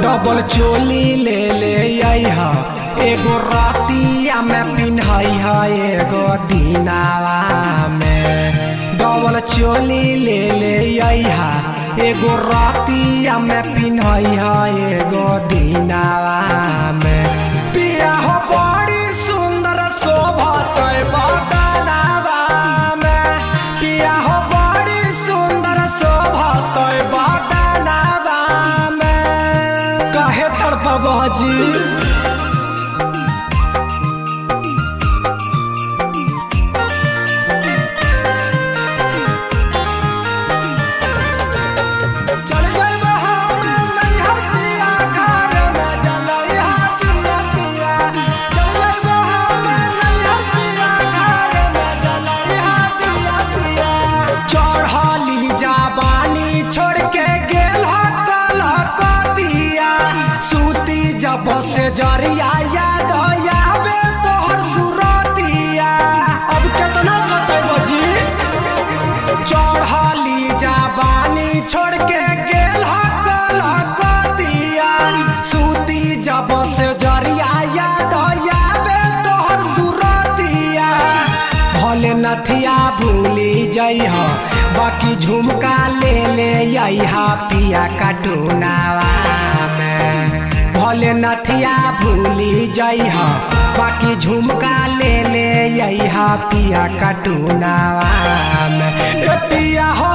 Double चोली ले ले आइहा एगो रातिया में पिन्हई है एगो दिनावा में। डबल चोली ले ले आइहा एगो रातिया में पिन्हई है एगो दिनावा में। पिया हो बड़ी सुंदर शोभत बदनावा में। पिया हो बड़ी सुंदर शोभत बदनावा में। काहे तड़पबा जी जब से जरिया याद आवे तोहर सुरतिया। अब कितना सतेबो जी चढ़ली जवानी छोड़ के गेल कलकतिया। सूती जब से जरिया याद आवे तोहर सुरतिया। भले नथिया भूली जइह बाकी झुमका ले ले आइहा पिया कटुनावा में। भले नथिया भूली जइह बाकी झुमका ले ले आइहा पिया कटुनावा में। पिया हो